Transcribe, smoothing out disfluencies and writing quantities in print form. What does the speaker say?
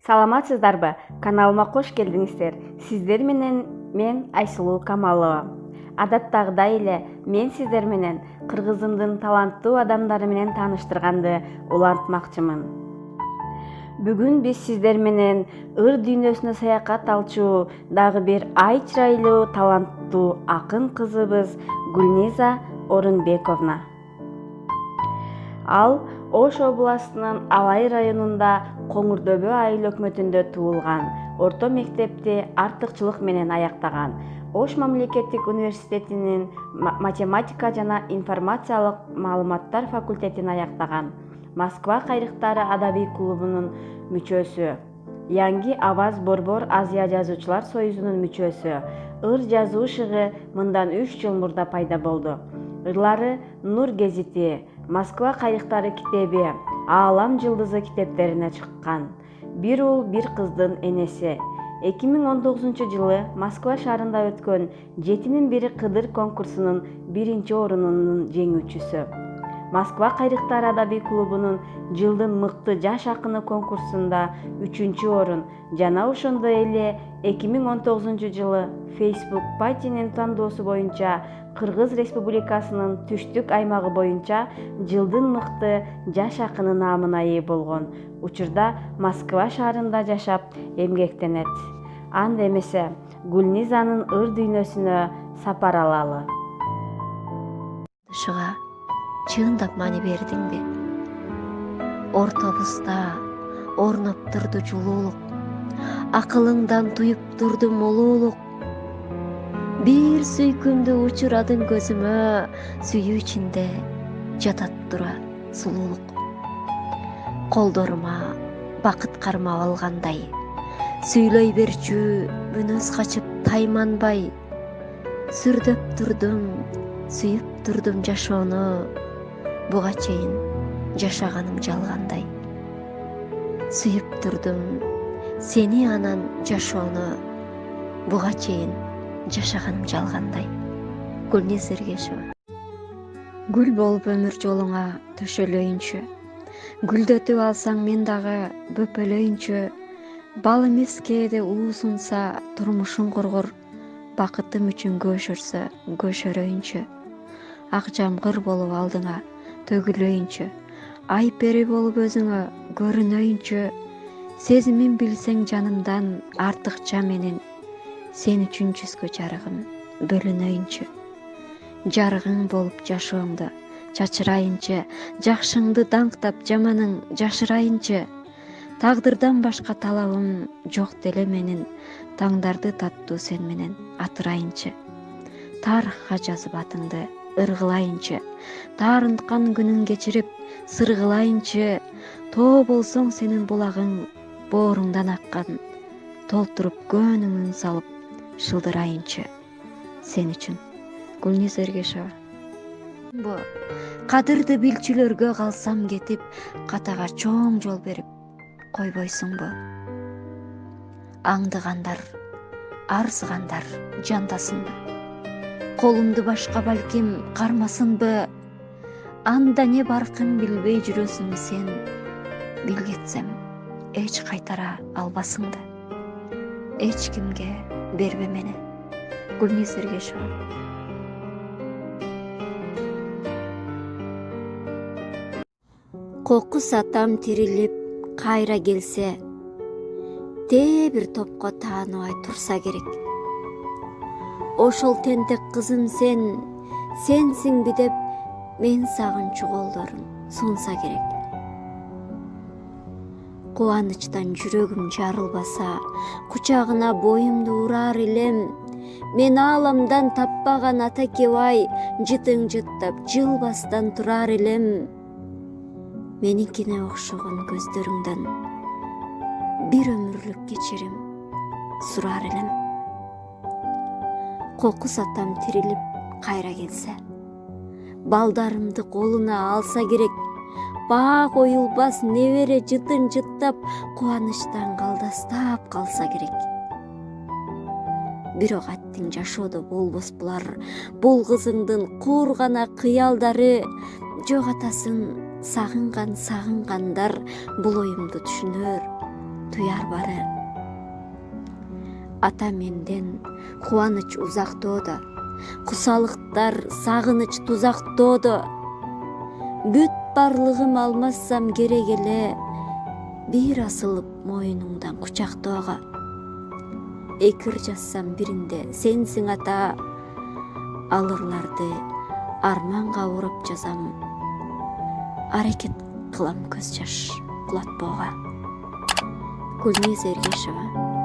Саламатсыздарбы? Каналыма кош келдиңиздер. Сиздер менен мен Айсулуу Камалова. Адаттагыдай эле мен сиздер менен кыргызымдын таланттуу адамдары менен тааныштырганды улантмакчымын. Бүгүн биз сиздер менен ыр дүйнөсүнө саякат алчу дагы бир ай чырайлуу таланттуу акын кызыбыз Гүлниза Орунбековна. Ал Ош областынын Алай районунда Коңурдөбө айыл өкмөтүндө туулган. Орто мектепти артыкчылык менен аяктаган. Ош мамлекеттик университетинин математика жана информациялык маалыматтар факультетин аяктаган. Москва кайрыктары адабий клубунун мүчөсү. Yangi Avaz Борбор Азия жазуучулар союзунун мүчөсү. Ыр жазуу ышыгы мындан 3 жыл мурда пайда болду. Ырлары Нур гезити, Москва кайрыктары китеби, Аалам жылдызы китептерине чыккан. Бир уул, бир кыздын энеси. 2019 жылы Москва шаарында өткөн 7-нин бири Кыдыр конкурсунун 1-орунунун жеңүүчүсү. Москва кайрыктары адабий клубунун жылдын мыкты жаш акыны конкурсунда 3-орун жана ошондой эле 2019 жылы Facebook Патинин тандоосу боюнча Кыргыз Республикасынын түштүк аймагы боюнча жылдын мыкты жаш акыны наамына ээ болгон. Учурда Москва шаарында жашап эмгектенет. Анда эмесе Гүлнизанын ыр дүйнөсүнө сапар алалы. Шыга чындап маани бердиңби? Ортобузда орноп турду жылуулук, акылыңдан туюп турду мулуулук. Бир сүйкүмдү учурадың көзүмө, сүйүү ичинде жатат тура сулуулук. Колдорума бакыт кармап алгандай, сүйлөй берчү мүнөз качып тайманбай. Сүрдөп турдум, сүйүп турдум жашоону, буга чейин жашаганым жалгандай. Сүйүп турдум сени анан жашоону, буга чейин жашаганым жалгандай. Гүлниза Эргешова. Гүл болуп өмүр жолуңа төшөлөйүнчү, гүлдөтүп алсаң мен дагы бөпөлөйүнчү. Бал эмес кээде уусунса турмушуң коргор, бакытым үчүн көшөрсө көшөрөйүнчү. Ак жамгыр болуп алдыңа төгүлөйүнчү, ай пери болуп өзүңө көрүнөйүнчү. Сезимин билсең жанымдан артыкча менин, сен үчүн жүзгө жарыгым бөлүнөйүнчү. Жарыгың болуп жашооңду чачырайынчы, жакшыңды даңктап жаманың жашырайынчы. Тагдырдан башка талабым жок деле менин, таңдарды таттуу сен менен атырайынчы. Тарыхка жазып атыңды ыргылайынчы, таарынткан күнүң кечирип сыргылайынчы. Тоо болсоң сенин булагың бооруңдан аккан, толтуруп көөнүңүн салып шылдырайынчы. Сен үчүн. Гүлниза Эргешова. Бу кадырды билчүлөргө калсам кетип, катага чоң жол берип койбойсуңбу? Аңдыгандар, арзыгандар жандасынбы? Колумду башка балким кармасынбы? Анда не баркын билбей жүрөсүң сен, билгетсем эч кайтара албасыңды. Эч кимге бербе мени. Гүлниза Эргешова. Кокус атам тирилип кайра келсе, тээ бир топко тааныбай турса керек. Ошол тентек кызым сен, сенсиңби деп мен сагынчу колдорун сунса керек. Кубанычтан жүрөгүм жарылбаса, кучагына боюмду урар элем. Мен ааламдан таппаган ата кебай, жытың жыттап жылбастан турар элем. Меникине окшогон көздөрүңдөн бир өмүрлүк кечирим сурар элем. Кокус атам тирилип кайра келсе, балдарымды колуна алса керек. Бак оюлбас небере жытын жыттап, кубанычтан калдастап калса керек. Бирок аттың жашоодо болбос булар, бул кызыңдын куур гана кыялдары. Жок атасын сагынгандар бул оюмду түшүнөр, туяр бары. Ата менден кубаныч узактоодо, кусалыктар сагыныч тузактоодо. Бүт барлыгым алмассам керек эле бир асылып моюнуңдан кучактоого. Экир жазсам биринде сенсиң ата, алырларды арманга урап жазам. Аракет кылам көз жаш кулатпоого. Гүлнез Эргешева.